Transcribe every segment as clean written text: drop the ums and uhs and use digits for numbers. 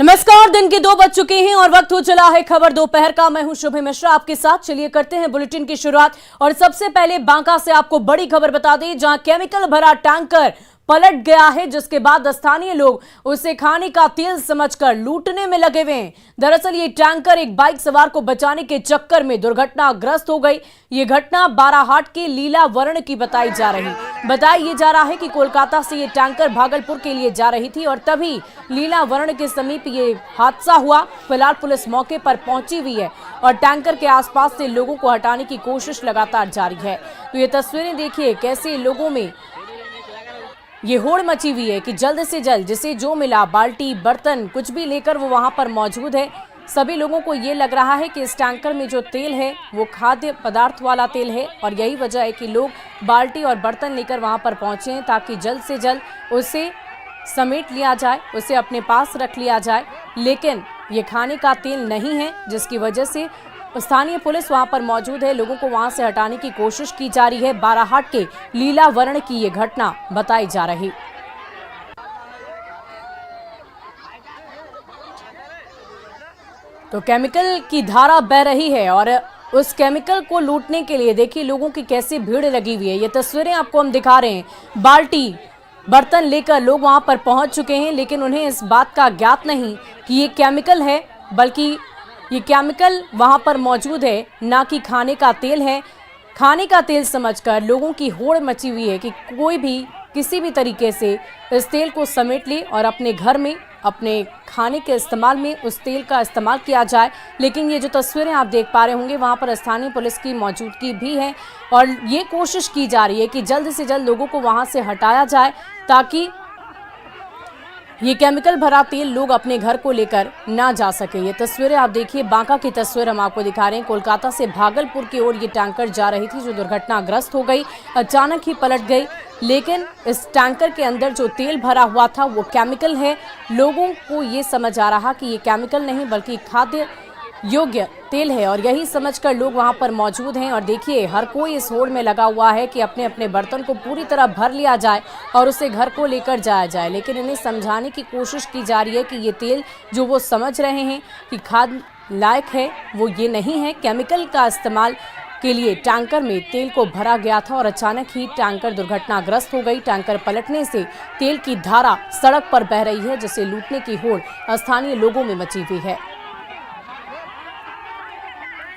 नमस्कार। दिन के 2 बज चुके हैं और वक्त हो चला है खबर दोपहर का। मैं हूं शुभे मिश्रा आपके साथ। चलिए करते हैं बुलेटिन की शुरुआत और सबसे पहले बांका से आपको बड़ी खबर बता दें, जहां केमिकल भरा टैंकर पलट गया है, जिसके बाद स्थानीय लोग उसे खाने का तेल समझकर लूटने में लगे हुए हैं। दरअसल ये टैंकर एक बाइक सवार को बचाने के चक्कर में दुर्घटनाग्रस्त हो गई। ये घटना बाराहाट के लीलावरण की बताई जा रहा है कि कोलकाता से ये टैंकर भागलपुर के लिए जा रही थी और तभी लीलावरण के समीप ये हादसा हुआ। फिलहाल पुलिस मौके पर पहुंची हुई है और टैंकर के आसपास से लोगों को हटाने की कोशिश लगातार जारी है। तो ये तस्वीरें देखिए, कैसे लोगों में ये होड़ मची हुई है कि जल्द से जल्द जिसे जो मिला, बाल्टी बर्तन कुछ भी लेकर वो वहां पर मौजूद है। सभी लोगों को ये लग रहा है कि इस टैंकर में जो तेल है वो खाद्य पदार्थ वाला तेल है और यही वजह है कि लोग बाल्टी और बर्तन लेकर वहां पर पहुंचे हैं ताकि जल्द से जल्द उसे समेट लिया जाए, उसे अपने पास रख लिया जाए। लेकिन ये खाने का तेल नहीं है, जिसकी वजह से स्थानीय पुलिस वहां पर मौजूद है। लोगों को वहां से हटाने की कोशिश की जा रही है। बाराहाट के लीलावरण की ये घटना बताई जा रही। तो केमिकल की धारा बह रही है और उस केमिकल को लूटने के लिए देखिए लोगों की कैसी भीड़ लगी हुई है। ये तस्वीरें आपको हम दिखा रहे हैं। बाल्टी बर्तन लेकर लोग वहां पर पहुंच चुके हैं, लेकिन उन्हें इस बात का ज्ञात नहीं कि ये केमिकल है, बल्कि ये केमिकल वहां पर मौजूद है, ना कि खाने का तेल है। खाने का तेल समझकर लोगों की होड़ मची हुई है कि कोई भी किसी भी तरीके से इस तेल को समेट ले और अपने घर में अपने खाने के इस्तेमाल में उस तेल का इस्तेमाल किया जाए। लेकिन ये जो तस्वीरें आप देख पा रहे होंगे, वहाँ पर स्थानीय पुलिस की मौजूदगी भी है और ये कोशिश की जा रही है कि जल्द से जल्द लोगों को वहाँ से हटाया जाए ताकि ये केमिकल भरा तेल लोग अपने घर को लेकर ना जा सके। ये तस्वीरें आप देखिए, बांका की तस्वीर हम आपको दिखा रहे हैं। कोलकाता से भागलपुर की ओर ये टैंकर जा रही थी जो दुर्घटनाग्रस्त हो गई, अचानक ही पलट गई। लेकिन इस टैंकर के अंदर जो तेल भरा हुआ था वो केमिकल है। लोगों को ये समझ आ रहा कि ये केमिकल नहीं बल्कि खाद्य योग्य तेल है और यही समझकर लोग वहां पर मौजूद हैं। और देखिए, हर कोई इस होड़ में लगा हुआ है कि अपने अपने बर्तन को पूरी तरह भर लिया जाए और उसे घर को लेकर जाया जाए। लेकिन इन्हें समझाने की कोशिश की जा रही है कि ये तेल जो वो समझ रहे हैं कि खाद्य लायक है, वो ये नहीं है। केमिकल का इस्तेमाल के लिए टैंकर में तेल को भरा गया था और अचानक ही टैंकर दुर्घटनाग्रस्त हो गई। टैंकर पलटने से तेल की धारा सड़क पर बह रही है, जिसे लूटने की होड़ स्थानीय लोगों में मची हुई है।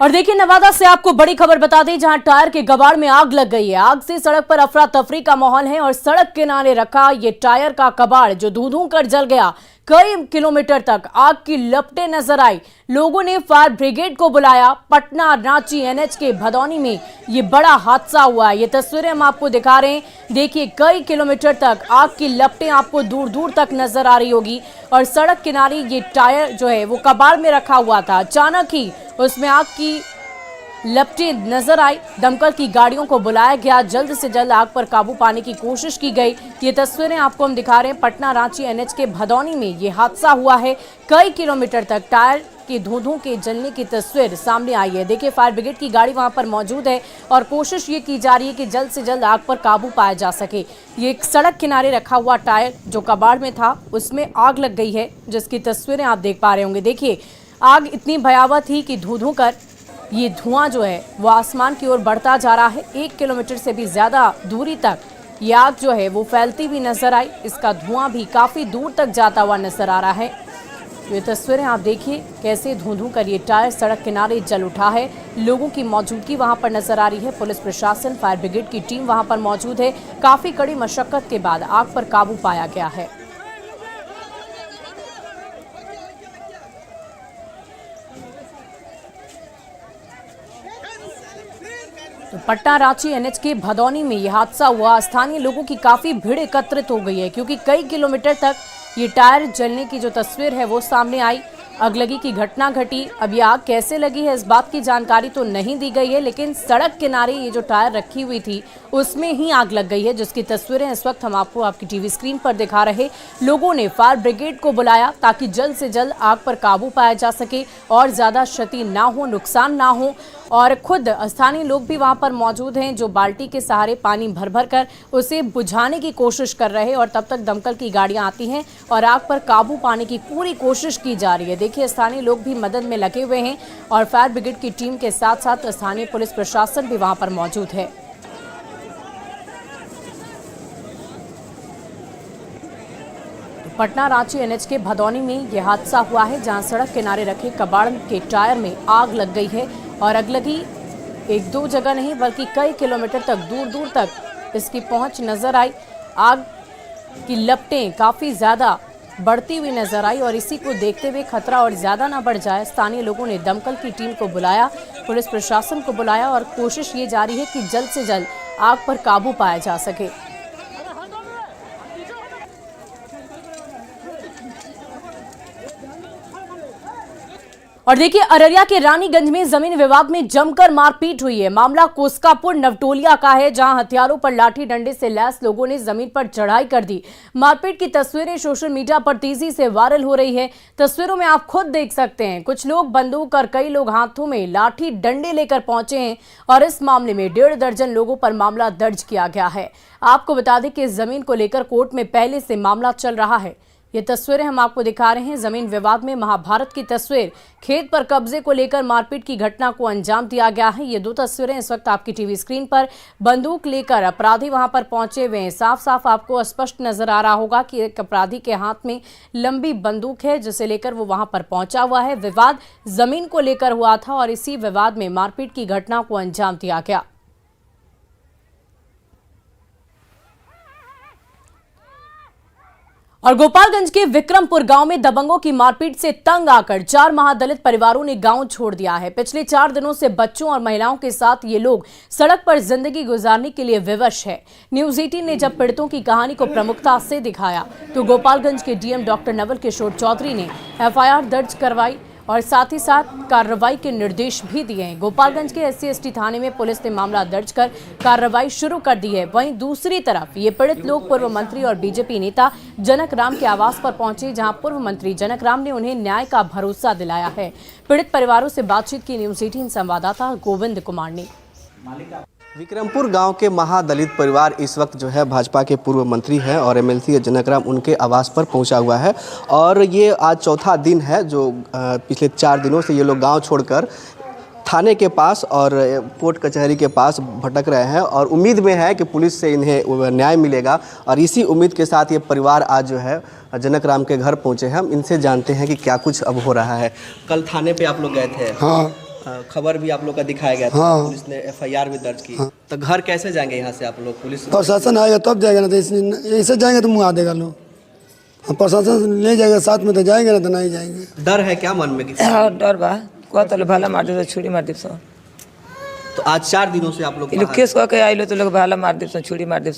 और देखिए, नवादा से आपको बड़ी खबर बता दें, जहां टायर के कबाड़ में आग लग गई है। आग से सड़क पर अफरा तफरी का माहौल है और सड़क किनारे रखा ये टायर का कबाड़ जो धू-धू कर जल गया। कई किलोमीटर तक आग की लपटें नजर आई। लोगों ने फायर ब्रिगेड को बुलाया। पटना रांची एनएच के भदौनी में ये बड़ा हादसा हुआ है। ये तस्वीरें हम आपको दिखा रहे हैं। देखिए, कई किलोमीटर तक आग की लपटें आपको दूर दूर तक नजर आ रही होगी और सड़क किनारे ये टायर जो है वो कबाड़ में रखा हुआ था। अचानक ही उसमें आग की लपटें नजर आई। दमकल की गाड़ियों को बुलाया गया। जल्द से जल्द आग पर काबू पाने की कोशिश की गई। ये तस्वीरें आपको हम दिखा रहे हैं। पटना रांची एनएच के भदौनी में ये हादसा हुआ है। कई किलोमीटर तक टायर के धुआं के जलने की तस्वीर सामने आई है। देखिए, फायर ब्रिगेड की गाड़ी वहां पर मौजूद है और कोशिश ये की जा रही है कि जल्द से जल्द आग पर काबू पाया जा सके। ये एक सड़क किनारे रखा हुआ टायर जो कबाड़ में था, उसमें आग लग गई है, जिसकी तस्वीरें आप देख पा रहे होंगे। देखिए, आग इतनी भयावह थी कि धू-धू कर ये धुआं जो है वो आसमान की ओर बढ़ता जा रहा है। 1 किलोमीटर से भी ज्यादा दूरी तक ये आग जो है वो फैलती हुई नजर आई। इसका धुआं भी काफी दूर तक जाता हुआ नजर आ रहा है। ये तस्वीरें आप देखिए, कैसे धू-धू कर ये टायर सड़क किनारे जल उठा है। लोगों की मौजूदगी वहां पर नजर आ रही है। पुलिस प्रशासन, फायर ब्रिगेड की टीम वहां पर मौजूद है। काफी कड़ी मशक्कत के बाद आग पर काबू पाया गया है। तो पटना रांची एनएच के भदौनी में यह हादसा हुआ। स्थानीय लोगों की काफी भीड़ एकत्रित हो गई है क्योंकि कई किलोमीटर तक ये टायर जलने की जो तस्वीर है वो सामने आई। अगलगी की घटना घटी। अब ये आग कैसे लगी है इस बात की जानकारी तो नहीं दी गई है, लेकिन सड़क किनारे ये जो टायर रखी हुई थी उसमें ही आग लग गई है, जिसकी तस्वीरें इस वक्त हम आपको आपकी टीवी स्क्रीन पर दिखा रहे। लोगों ने फायर ब्रिगेड को बुलाया ताकि जल्द से जल्द आग पर काबू पाया जा सके और ज्यादा क्षति ना हो, नुकसान ना हो और खुद स्थानीय लोग भी वहां पर मौजूद हैं जो बाल्टी के सहारे पानी भर भर कर उसे बुझाने की कोशिश कर रहे हैं और तब तक दमकल की गाड़ियां आती हैं और आग पर काबू पाने की पूरी कोशिश की जा रही है। देखिए, स्थानीय लोग भी मदद में लगे हुए हैं और फायर ब्रिगेड की टीम के साथ साथ स्थानीय पुलिस प्रशासन भी वहां पर मौजूद है। पटना रांची एनएच के भदौनी में यह हादसा हुआ है, जहां सड़क किनारे रखे कबाड़ के टायर में आग लग गई है और अगलगी एक दो जगह नहीं बल्कि कई किलोमीटर तक दूर दूर तक इसकी पहुंच नजर आई। आग की लपटें काफी ज्यादा बढ़ती हुई नजर आई और इसी को देखते हुए खतरा और ज्यादा ना बढ़ जाए, स्थानीय लोगों ने दमकल की टीम को बुलाया, पुलिस प्रशासन को बुलाया और कोशिश ये जारी है कि जल्द से जल्द आग पर काबू पाया जा सके। और देखिए, अररिया के रानीगंज में जमीन विवाद में जमकर मारपीट हुई है। मामला कोस्कापुर नवटोलिया का है, जहां हथियारों पर लाठी डंडे से लैस लोगों ने जमीन पर चढ़ाई कर दी। मारपीट की तस्वीरें सोशल मीडिया पर तेजी से वायरल हो रही है। तस्वीरों में आप खुद देख सकते हैं, कुछ लोग बंदूक और कई लोग हाथों में लाठी डंडे लेकर पहुंचे हैं और इस मामले में 1.5 दर्जन लोगों पर मामला दर्ज किया गया है। आपको बता दें कि इस जमीन को लेकर कोर्ट में पहले से मामला चल रहा है। ये तस्वीरें हम आपको दिखा रहे हैं, जमीन विवाद में महाभारत की तस्वीर। खेत पर कब्जे को लेकर मारपीट की घटना को अंजाम दिया गया है। ये 2 तस्वीरें इस वक्त आपकी टीवी स्क्रीन पर। बंदूक लेकर अपराधी वहां पर पहुंचे हुए हैं। साफ साफ आपको स्पष्ट नजर आ रहा होगा कि एक अपराधी के हाथ में लंबी बंदूक है, जिसे लेकर वो वहां पर पहुंचा हुआ है। विवाद जमीन को लेकर हुआ था और इसी विवाद में मारपीट की घटना को अंजाम दिया गया। और गोपालगंज के विक्रमपुर गांव में दबंगों की मारपीट से तंग आकर 4 महादलित परिवारों ने गांव छोड़ दिया है। पिछले 4 दिनों से बच्चों और महिलाओं के साथ ये लोग सड़क पर जिंदगी गुजारने के लिए विवश है। न्यूज 18 ने जब पीड़ितों की कहानी को प्रमुखता से दिखाया तो गोपालगंज के डीएम डॉक्टर नवल किशोर चौधरी ने एफआईआर दर्ज करवाई और साथ ही साथ कार्रवाई के निर्देश भी दिए हैं। गोपालगंज के SC/ST थाने में पुलिस ने मामला दर्ज कर कार्रवाई शुरू कर दी है। वहीं दूसरी तरफ ये पीड़ित लोग पूर्व मंत्री और बीजेपी नेता जनक राम के आवास पर पहुंचे, जहां पूर्व मंत्री जनक राम ने उन्हें न्याय का भरोसा दिलाया है। पीड़ित परिवारों से बातचीत की न्यूज 18 संवाददाता गोविंद कुमार ने। विक्रमपुर गांव के महादलित परिवार इस वक्त जो है भाजपा के पूर्व मंत्री हैं और MLC जनक राम उनके आवास पर पहुंचा हुआ है और ये आज चौथा दिन है जो पिछले 4 दिनों से ये लोग गांव छोड़कर थाने के पास और कोर्ट कचहरी के पास भटक रहे हैं और उम्मीद में है कि पुलिस से इन्हें न्याय मिलेगा। और इसी उम्मीद के साथ ये परिवार आज जो है जनक राम के घर पहुँचे हैं। हम इनसे जानते हैं कि क्या कुछ अब हो रहा है। कल थाने पर आप लोग गए थे? हाँ। खबर भी आप लोग का दिखाया गया था। हाँ। पुलिस ने FIR भी दर्ज की। हाँ। तो घर कैसे जाएंगे यहाँ से आप लोग? पुलिस प्रशासन आएगा तब जाएगा ना, तो ऐसे जाएंगे तो मुँह आ देगा लोग। प्रशासन ले जाएगा साथ में तो जाएंगे ना, तो नहीं जाएंगे। डर है क्या मन में? डर बा तो भाला मार दे, छुरी मार दे। तो आज 4 दिनों से आप लोग केस कह के आइलो तो लोग भाला मार दे, छुरी मार दे।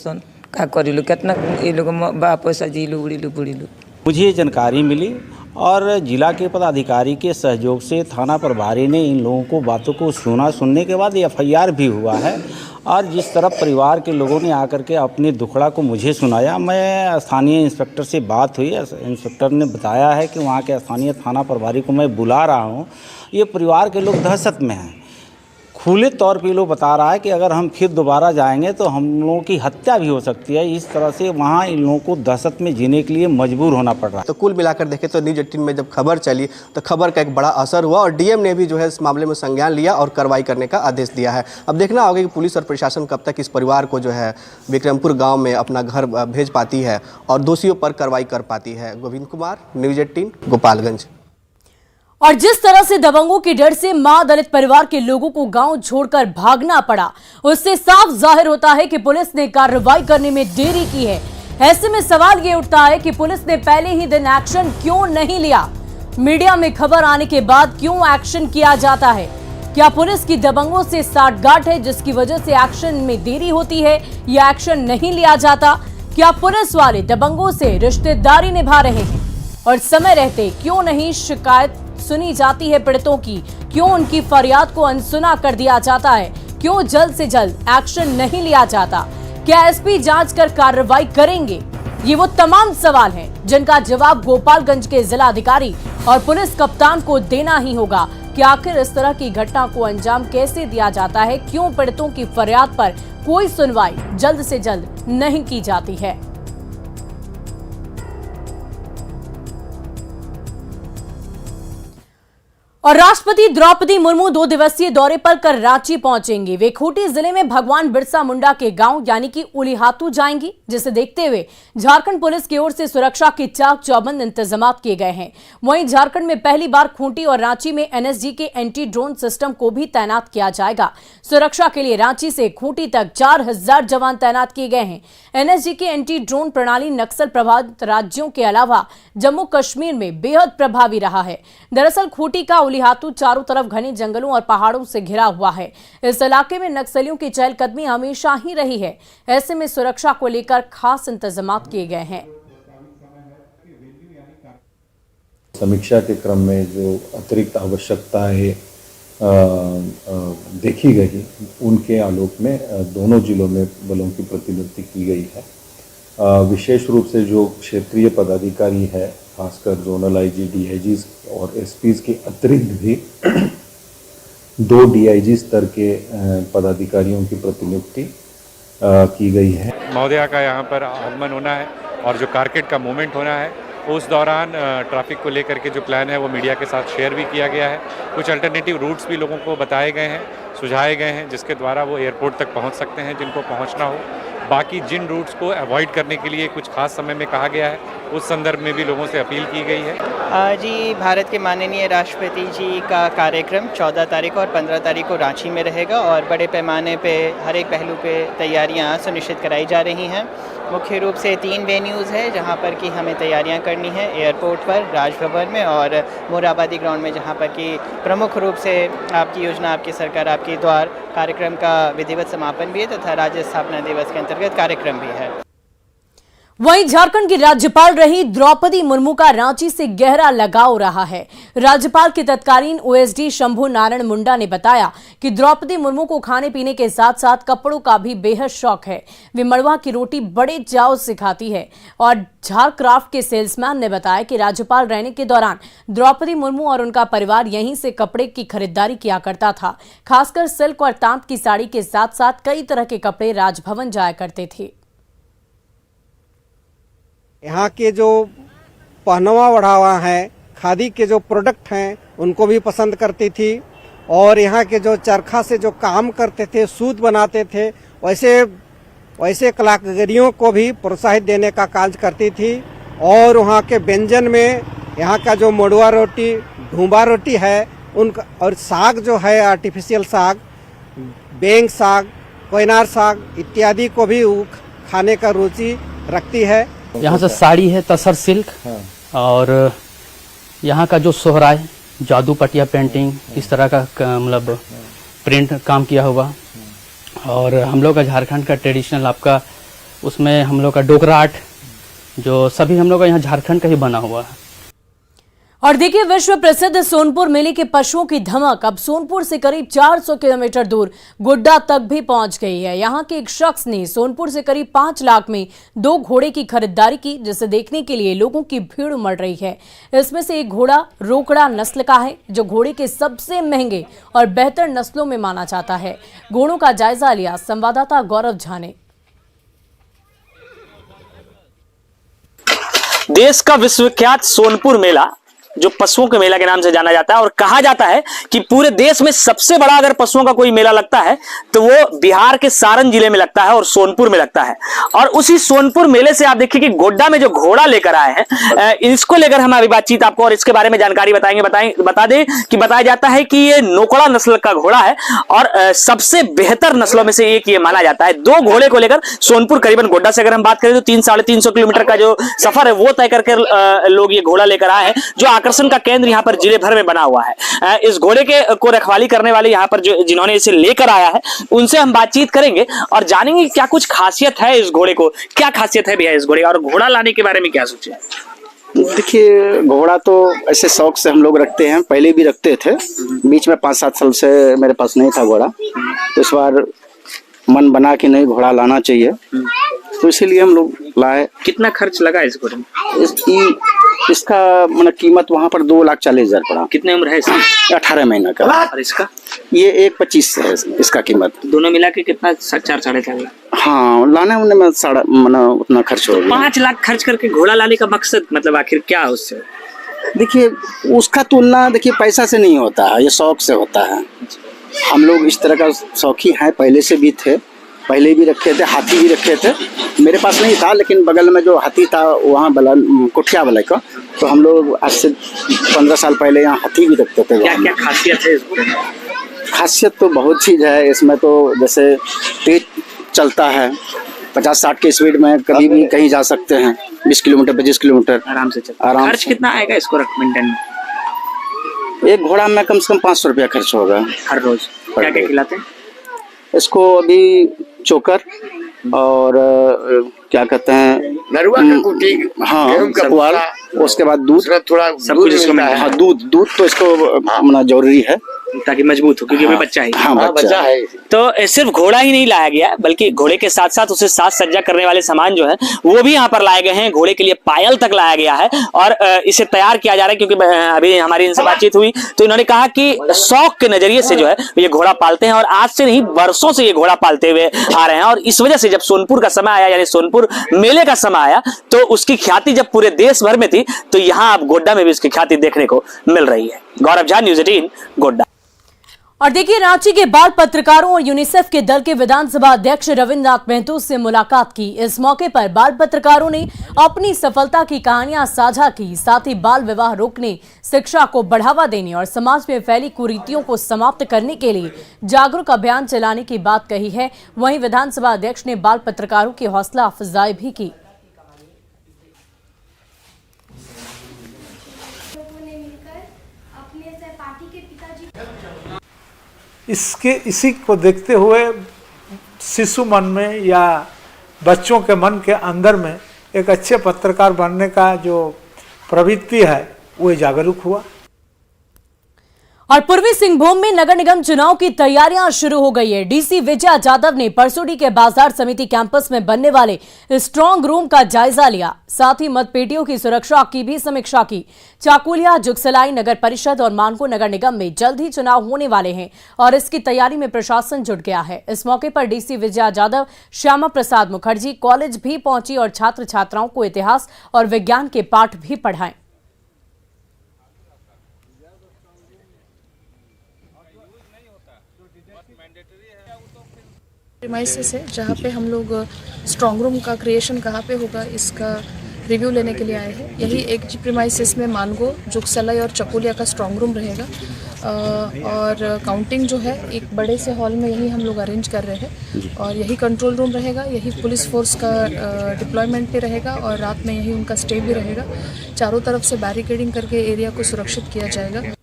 का करी लो, कितना ये लोग बा पैसा जी लो, उड़ी लो, बुड़ी लो। मुझे जानकारी मिली और जिला के पदाधिकारी के सहयोग से थाना प्रभारी ने इन लोगों को बातों को सुनने के बाद FIR भी हुआ है। और जिस तरह परिवार के लोगों ने आकर के अपने दुखड़ा को मुझे सुनाया, मैं स्थानीय इंस्पेक्टर से बात हुई, इंस्पेक्टर ने बताया है कि वहाँ के स्थानीय थाना प्रभारी को मैं बुला रहा हूँ। ये परिवार के लोग दहशत में हैं। खुले तौर पे लोग बता रहा है कि अगर हम फिर दोबारा जाएंगे तो हम लोगों की हत्या भी हो सकती है। इस तरह से वहाँ इन लोगों को दहशत में जीने के लिए मजबूर होना पड़ रहा है। तो कुल मिलाकर देखें तो न्यूज 18 में जब खबर चली तो खबर का एक बड़ा असर हुआ और डीएम ने भी जो है इस मामले में संज्ञान लिया और कार्रवाई करने का आदेश दिया है। अब देखना होगा कि पुलिस और प्रशासन कब तक इस परिवार को जो है विक्रमपुर गाँव में अपना घर भेज पाती है और दोषियों पर कार्रवाई कर पाती है। गोविंद कुमार, न्यूज 18, गोपालगंज। और जिस तरह से दबंगों के डर से महादलित परिवार के लोगों को गांव छोड़कर भागना पड़ा, उससे साफ जाहिर होता है कि पुलिस ने कार्रवाई करने में देरी की है। ऐसे में सवाल ये उठता है कि पुलिस ने पहले ही दिन एक्शन क्यों नहीं लिया? मीडिया में खबर आने के बाद क्यों एक्शन किया जाता है? क्या पुलिस की दबंगों से साठगांठ है जिसकी वजह से एक्शन में देरी होती है या एक्शन नहीं लिया जाता? क्या पुलिस वाले दबंगों से रिश्तेदारी निभा रहे हैं और समय रहते क्यों नहीं शिकायत सुनी जाती है पीड़ितों की? क्यों उनकी फरियाद को अनसुना कर दिया जाता है? क्यों जल्द से जल्द एक्शन नहीं लिया जाता? क्या SP जांच कर कार्रवाई करेंगे? ये वो तमाम सवाल हैं जिनका जवाब गोपालगंज के जिला अधिकारी और पुलिस कप्तान को देना ही होगा। कि आखिर इस तरह की घटना को अंजाम कैसे दिया जाता है, क्यों पीड़ितों की फरियाद पर कोई सुनवाई जल्द से जल्द नहीं की जाती है। और राष्ट्रपति द्रौपदी मुर्मू 2 दिवसीय दौरे पर कल रांची पहुंचेंगी। वे खूंटी जिले में भगवान बिरसा मुंडा के गांव यानी कि उलीहातू जाएंगी, जिसे देखते हुए झारखंड पुलिस की ओर से सुरक्षा के चाक चौबंद इंतजाम किए गए हैं। वहीं झारखंड में पहली बार खूंटी और रांची में एनएसजी के एंटी ड्रोन सिस्टम को भी तैनात किया जाएगा। सुरक्षा के लिए रांची से खूंटी तक 4000 जवान तैनात किए गए हैं। एनएसजी की एंटी ड्रोन प्रणाली नक्सल प्रभावित राज्यों के अलावा जम्मू कश्मीर में बेहद प्रभावी रहा है। दरअसल खूंटी का उलीहातू चारों तरफ घने जंगलों और पहाड़ों से घिरा हुआ है। इस इलाके में नक्सलियों की चहलकदमी हमेशा ही रही है। ऐसे में सुरक्षा को लेकर खास इंतजाम किए गए हैं। समीक्षा के क्रम में जो अतिरिक्त आवश्यकताएं देखी गई, उनके आलोक में दोनों जिलों में बलों की प्रतिनियुक्ति की गई है। विशेष रूप से जो क्षेत्रीय पदाधिकारी है, खासकर जोनल आईजी, डीआईजी और एसपीज के अतिरिक्त भी 2 डीआईजी स्तर के पदाधिकारियों की प्रतिनियुक्ति की गई है। महोदया का यहाँ पर आगमन होना है और जो कारकेड का मूवमेंट होना है, उस दौरान ट्रैफिक को लेकर के जो प्लान है वो मीडिया के साथ शेयर भी किया गया है। कुछ अल्टरनेटिव रूट्स भी लोगों को बताए गए हैं, सुझाए गए हैं, जिसके द्वारा वो एयरपोर्ट तक पहुँच सकते हैं जिनको पहुँचना हो। बाकी जिन रूट्स को अवॉइड करने के लिए कुछ खास समय में कहा गया है, उस संदर्भ में भी लोगों से अपील की गई है। जी, भारत के माननीय राष्ट्रपति जी का कार्यक्रम 14 तारीख और 15 तारीख को रांची में रहेगा और बड़े पैमाने पे हर एक पहलू पे तैयारियां सुनिश्चित कराई जा रही हैं। मुख्य रूप से 3 वेन्यूज़ है जहां पर कि हमें तैयारियां करनी है, एयरपोर्ट पर, राजभवन में और मोराबादी ग्राउंड में, जहां पर कि प्रमुख रूप से आपकी योजना, आपकी सरकार, आपकी द्वार कार्यक्रम का विधिवत समापन भी है तथा राज्य स्थापना दिवस के अंतर्गत कार्यक्रम भी है। वहीं झारखंड की राज्यपाल रही द्रौपदी मुर्मू का रांची से गहरा लगाव रहा है। राज्यपाल के तत्कालीन ओएसडी शंभू नारायण मुंडा ने बताया कि द्रौपदी मुर्मू को खाने पीने के साथ साथ कपड़ों का भी बेहद शौक है। वे मड़वा की रोटी बड़े चाव से खाती है। और झारक्राफ्ट के सेल्समैन ने बताया कि राज्यपाल रहने के दौरान द्रौपदी मुर्मू और उनका परिवार यहीं से कपड़े की खरीदारी किया करता था। खासकर सिल्क और तांत की साड़ी के साथ साथ कई तरह के कपड़े राजभवन जाया करते थे। यहाँ के जो पहनावा ओढ़ावा है, खादी के जो प्रोडक्ट हैं, उनको भी पसंद करती थी। और यहाँ के जो चरखा से जो काम करते थे, सूत बनाते थे, वैसे कलाकारियों को भी प्रोत्साहित देने का कार्य करती थी। और वहाँ के व्यंजन में यहाँ का जो मड़ुआ रोटी, ढूंबा रोटी है, उनका और साग जो है आर्टिफिशियल साग, बेंग साग, कोयनार साग इत्यादि को भी खाने का रुचि रखती है। यहाँ से साड़ी है तसर सिल्क, और यहाँ का जो सोहराय, जादू पटिया पेंटिंग, इस तरह का मतलब प्रिंट काम किया हुआ। और हम लोग का झारखंड का ट्रेडिशनल आपका उसमें हम लोग का डोकरा आर्ट, जो सभी हम लोग का यहाँ झारखंड का ही बना हुआ है। और देखिए, विश्व प्रसिद्ध सोनपुर मेले के पशुओं की धमक अब सोनपुर से करीब 400 किलोमीटर दूर गोड्डा तक भी पहुंच गई है। यहां के एक शख्स ने सोनपुर से करीब 5 लाख में 2 घोड़े की खरीदारी की, जिसे देखने के लिए लोगों की भीड़ उमड़ रही है। इसमें से एक घोड़ा रोकड़ा नस्ल का है, जो घोड़े के सबसे महंगे और बेहतर नस्लों में माना जाता है। घोड़ों का जायजा लिया संवाददाता गौरव झा ने। देश का विश्वविख्यात सोनपुर मेला, जो पशुओं के मेला के नाम से जाना जाता है, और कहा जाता है कि पूरे देश में सबसे बड़ा अगर पशुओं का कोई मेला लगता है तो वो बिहार के सारण जिले में लगता है और सोनपुर में लगता है। और उसी सोनपुर मेले से आप देखिए कि गोड्डा में जो घोड़ा लेकर आए हैं, इसको लेकर हम अभी बातचीत आपको और इसके बारे में जानकारी बता दें कि बताया जाता है कि ये नोकड़ा नस्ल का घोड़ा है और सबसे बेहतर नस्लों में से एक ये माना जाता है। 2 घोड़े को लेकर सोनपुर, करीबन गोड्डा से अगर हम बात करें तो 300-350 किलोमीटर का जो सफर है वो तय करके लोग ये घोड़ा लेकर आए हैं, जो आकर्षण का केंद्र यहाँ पर जिले भर में बना हुआ है। इस घोड़े को रखवाली करने वाले यहाँ पर जिन्होंने इसे लेकर आया है, उनसे हम बातचीत करेंगे और जानेंगे क्या कुछ खासियत है इस घोड़े को, क्या खासियत है भैया इस घोड़े, और घोड़ा लाने के बारे में क्या सोचे। देखिए, घोड़ा तो ऐसे शौक से हम लोग रखते हैं, पहले भी रखते थे, बीच में 5-7 साल से मेरे पास नहीं था घोड़ा, तो इस बार मन बना कि नहीं घोड़ा लाना चाहिए, तो इसीलिए हम लोग लाए। कितना खर्च लगा इस घोड़े में? इसका मतलब कीमत वहाँ पर 2,40,000 पड़ा। कितने उम्र है इसकी? 18 महीना का। और इसका? ये 1,25 है इसका कीमत। दोनों मिला के कितना? 4-4.5 लाख। हाँ, लाने उन्हें में उतना खर्च हो गया। 5 लाख खर्च करके घोड़ा लाने का मकसद मतलब आखिर क्या है उससे? देखिए, उसका तुलना देखिए पैसा से नहीं होता है, ये शौक से होता है। हम लोग इस तरह का शौकी हैं, पहले से भी थे, पहले भी रखे थे, हाथी भी रखे थे। मेरे पास नहीं था, लेकिन बगल में जो हाथी था वहाँ कोठिया वाले का, तो हम लोग आज से 15 साल पहले यहाँ हाथी भी रखते थे। क्या क्या खासियत है इसमें? खासियत तो बहुत चीज़ है इसमें। तो जैसे तेज चलता है, 50-60 के स्पीड में कभी भी कहीं जा सकते हैं, 20 किलोमीटर 25 किलोमीटर आराम से चलता है। खर्च कितना आएगा इसको मेंटेन में? एक घोड़ा में कम से कम 500 रुपया खर्च होगा हर रोज। क्या क्या खिलाते हैं इसको? अभी चोकर और क्या कहते हैं, नरुआ का कुटी, हाँ, पुआल, उसके बाद दूध, थोड़ा सब कुछ इसको मिलता है। हाँ, दूध तो इसको जरूरी है ताकि मजबूत हो, क्योंकि हाँ, बच्चा है। हाँ, बच्चा है। तो सिर्फ घोड़ा ही नहीं लाया गया, बल्कि घोड़े के साथ साथ उसे साज सज्जा करने वाले सामान जो है वो भी यहाँ पर लाए गए हैं। घोड़े के लिए पायल तक लाया गया है और इसे तैयार किया जा रहा है। क्योंकि अभी हमारी इनसे बातचीत हुई तो इन्होंने कहा कि शौक के नजरिए से जो है ये घोड़ा पालते हैं और आज से नहीं वर्षों से ये घोड़ा पालते हुए आ रहे हैं। और इस वजह से जब सोनपुर का समय आया, यानी सोनपुर मेले का समय आया, तो उसकी ख्याति जब पूरे देश भर में थी, तो यहाँ अब गोड्डा में भी उसकी ख्याति देखने को मिल रही है। गौरव झा, न्यूज़ 18, गोड्डा। और देखिए, रांची के बाल पत्रकारों और यूनिसेफ के दल के विधानसभा अध्यक्ष रविन्द्रनाथ महतो से मुलाकात की। इस मौके पर बाल पत्रकारों ने अपनी सफलता की कहानियां साझा की। साथ ही बाल विवाह रोकने, शिक्षा को बढ़ावा देने और समाज में फैली कुरीतियों को समाप्त करने के लिए जागरूक अभियान चलाने की बात कही है। वहीं विधानसभा अध्यक्ष ने बाल पत्रकारों की हौसला अफजाई भी की। इसी को देखते हुए शिशु मन में या बच्चों के मन के अंदर में एक अच्छे पत्रकार बनने का जो प्रवृत्ति है वो जागरूक हुआ। और पूर्वी सिंहभूम में नगर निगम चुनाव की तैयारियां शुरू हो गई है। डीसी विजया जाधव ने परसोडी के बाजार समिति कैंपस में बनने वाले स्ट्रांग रूम का जायजा लिया। साथ ही मतपेटियों की सुरक्षा की भी समीक्षा की। चाकुलिया, जुगसलाई नगर परिषद और मानको नगर निगम में जल्द ही चुनाव होने वाले हैं और इसकी तैयारी में प्रशासन जुट गया है। इस मौके पर डीसी विजया जाधव, श्यामा प्रसाद मुखर्जी कॉलेज भी पहुंची और छात्र छात्राओं को इतिहास और विज्ञान के पाठ भी पढ़ाए। प्रीमाइसेस है जहाँ पे हम लोग स्ट्रॉन्ग रूम का क्रिएशन कहाँ पे होगा इसका रिव्यू लेने के लिए आए हैं। यही एक प्रीमाइसेस में मानगो, जुगसलाई और चकोलिया का स्ट्रॉन्ग रूम रहेगा और काउंटिंग जो है एक बड़े से हॉल में यही हम लोग अरेंज कर रहे हैं और यही कंट्रोल रूम रहेगा, यही पुलिस फोर्स का डिप्लॉयमेंट भी रहेगा और रात में यही उनका स्टे भी रहेगा। चारों तरफ से बैरिकेडिंग करके एरिया को सुरक्षित किया जाएगा।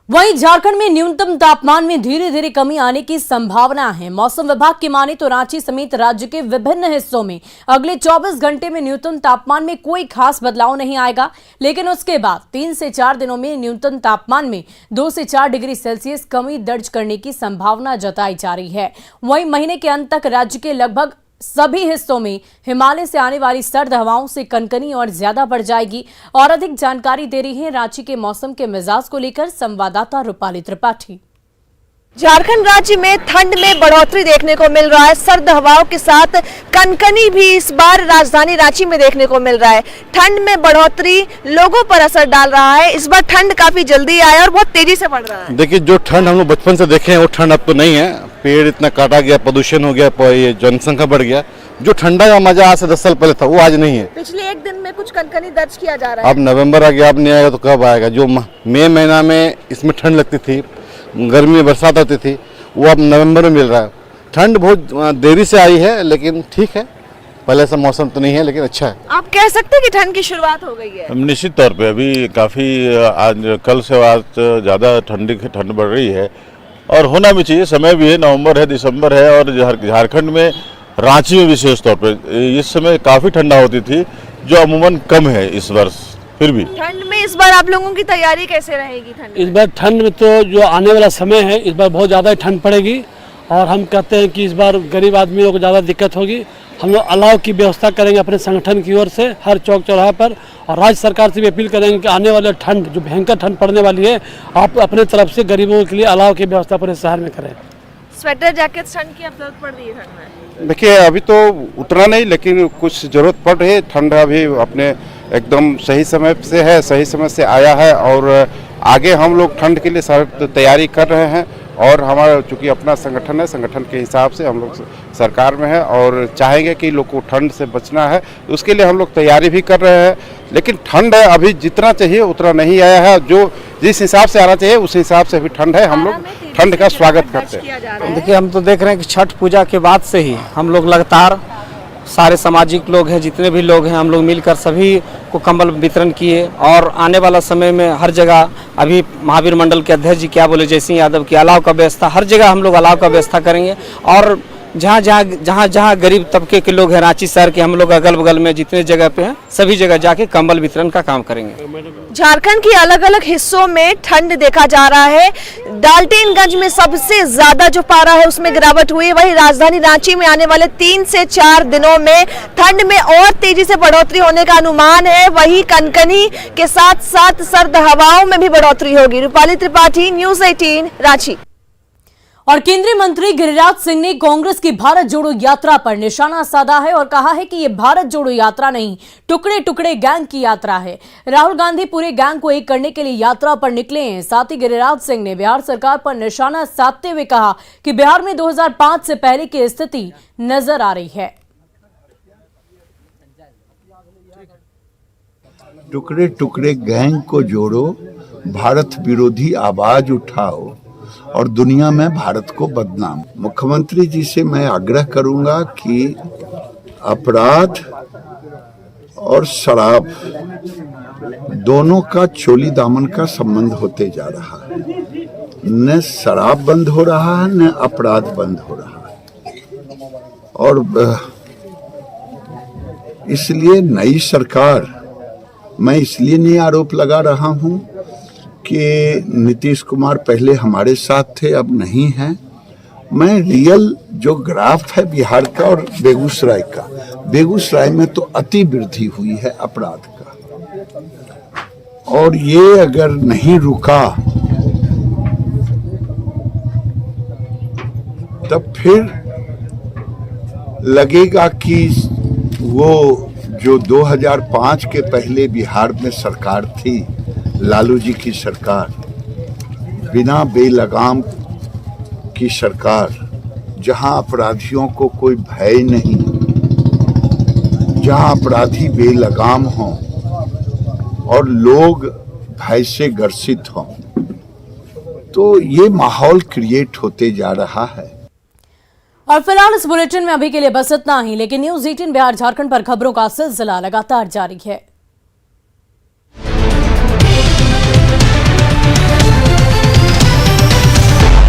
वहीं झारखंड में न्यूनतम तापमान में धीरे धीरे कमी आने की संभावना है। मौसम विभाग की माने तो रांची समेत राज्य के विभिन्न हिस्सों में अगले 24 घंटे में न्यूनतम तापमान में कोई खास बदलाव नहीं आएगा, लेकिन उसके बाद 3 से 4 दिनों में न्यूनतम तापमान में 2 से 4 डिग्री सेल्सियस कमी दर्ज करने की संभावना जताई जा रही है। वहीं महीने के अंत तक राज्य के लगभग सभी हिस्सों में हिमालय से आने वाली सर्द हवाओं से कनकनी और ज्यादा बढ़ जाएगी। और अधिक जानकारी दे रही है रांची के मौसम के मिजाज को लेकर संवाददाता रूपाली त्रिपाठी। झारखंड राज्य में ठंड में बढ़ोतरी देखने को मिल रहा है। सर्द हवाओं के साथ कनकनी भी इस बार राजधानी रांची में देखने को मिल रहा है। ठंड में बढ़ोतरी लोगों पर असर डाल रहा है। इस बार ठंड काफी जल्दी आया और बहुत तेजी से बढ़ रहा है। देखिए, जो ठंड हम लोग बचपन से देखे हैं वो ठंड अब तो नहीं है। पेड़ इतना काटा गया, प्रदूषण हो गया, ये जनसंख्या बढ़ गया। जो ठंडा का मजा आज से 10 साल पहले था वो आज नहीं है। पिछले एक दिन में कुछ कनकनी दर्ज किया जा रहा है। अब नवंबर आ गया, अब नहीं आएगा तो कब आएगा? जो मई महीना में इसमें ठंड लगती थी, गर्मी में बरसात आती थी, वो अब नवंबर में मिल रहा है। ठंड बहुत देरी से आई है, लेकिन ठीक है, पहले ऐसा मौसम तो नहीं है, लेकिन अच्छा है। आप कह सकते हैं कि ठंड की शुरुआत हो गई है? निश्चित तौर पे अभी काफ़ी आज कल से आज ज़्यादा ठंड बढ़ रही है और होना भी चाहिए। समय भी है, नवंबर है, दिसंबर है और झारखंड में, रांची में विशेष तौर पे इस समय काफ़ी ठंडा होती थी, जो अमूमन कम है इस वर्ष। फिर भी ठंड में इस बार आप लोगों की तैयारी कैसे रहेगी? ठंड इस बार ठंड में तो जो आने वाला समय है, इस बार बहुत ज़्यादा ठंड पड़ेगी और हम कहते हैं कि इस बार गरीब आदमियों को ज़्यादा दिक्कत होगी हम लोग अलाव की व्यवस्था करेंगे अपने संगठन की ओर से हर चौक चौराहे पर, और राज्य सरकार से भी अपील करेंगे कि आने वाले ठंड जो भयंकर ठंड पड़ने वाली है, आप अपने तरफ से गरीबों के लिए अलाव की व्यवस्था पूरे शहर में करें। स्वेटर जैकेट ठंड की अब जरूरत पड़ रही है ठंड में? देखिए अभी तो उतना नहीं, लेकिन कुछ ज़रूरत पड़ रही है। ठंड अभी अपने एकदम सही समय से है, सही समय से आया है, और आगे हम लोग ठंड के लिए सारी तैयारी कर रहे हैं। और हमारा चूँकि अपना संगठन है, संगठन के हिसाब से हम लोग सरकार में है और चाहेंगे कि लोग को ठंड से बचना है, तो उसके लिए हम लोग तैयारी भी कर रहे हैं। लेकिन ठंड है अभी जितना चाहिए उतना नहीं आया है, जो जिस हिसाब से आना चाहिए उस हिसाब से भी ठंड है। हम लोग ठंड का स्वागत करते हैं। देखिए हम तो देख रहे हैं कि छठ पूजा के बाद से ही हम लोग लगातार सारे सामाजिक लोग हैं, जितने भी लोग हैं, हम लोग मिलकर सभी को कंबल वितरण किए। और आने वाला समय में हर जगह अभी महावीर मंडल के अध्यक्ष जी क्या बोले, जयसिंह यादव की अलाव का व्यवस्था, हर जगह हम लोग अलाव का व्यवस्था करेंगे। और जहाँ गरीब तबके के लोग हैं रांची शहर के, हम लोग अगल बगल में जितने जगह पे हैं सभी जगह जाके कंबल वितरण का काम करेंगे। झारखंड के अलग अलग हिस्सों में ठंड देखा जा रहा है। डाल्टनगंज में सबसे ज्यादा जो पारा है उसमें गिरावट हुई है, वहीं राजधानी रांची में आने वाले 3 से 4 दिनों में ठंड में और तेजी से बढ़ोतरी होने का अनुमान है। वहीं कनकनी के साथ साथ सर्द हवाओं में भी बढ़ोतरी होगी। रूपाली त्रिपाठी, न्यूज़ 18 रांची। और केंद्रीय मंत्री गिरिराज सिंह ने कांग्रेस की भारत जोड़ो यात्रा पर निशाना साधा है और कहा है कि ये भारत जोड़ो यात्रा नहीं, टुकड़े टुकड़े गैंग की यात्रा है। राहुल गांधी पूरे गैंग को एक करने के लिए यात्रा पर निकले हैं। साथ ही गिरिराज सिंह ने बिहार सरकार पर निशाना साधते हुए कहा कि बिहार में 2005 से पहले की स्थिति नजर आ रही है। टुकड़े टुकड़े गैंग को जोड़ो, भारत विरोधी आवाज उठाओ और दुनिया में भारत को बदनाम। मुख्यमंत्री जी से मैं आग्रह करूंगा कि अपराध और शराब दोनों का चोली दामन का संबंध होते जा रहा है। न शराब बंद हो रहा है, न अपराध बंद हो रहा है। और इसलिए नई सरकार, मैं इसलिए नहीं आरोप लगा रहा हूं कि नीतीश कुमार पहले हमारे साथ थे अब नहीं हैं। मैं रियल जो ग्राफ है बिहार का और बेगूसराय का, बेगूसराय में तो अति वृद्धि हुई है अपराध का, और ये अगर नहीं रुका तब फिर लगेगा कि वो जो 2005 के पहले बिहार में सरकार थी, लालू जी की सरकार, बिना बेलगाम की सरकार, जहां अपराधियों को कोई भय नहीं, जहां अपराधी बेलगाम हों और लोग भय से ग्रसित हों, तो ये माहौल क्रिएट होते जा रहा है। और फिलहाल इस बुलेटिन में अभी के लिए बस इतना ही, लेकिन न्यूज़ 18 बिहार झारखंड पर खबरों का सिलसिला लगातार जारी है।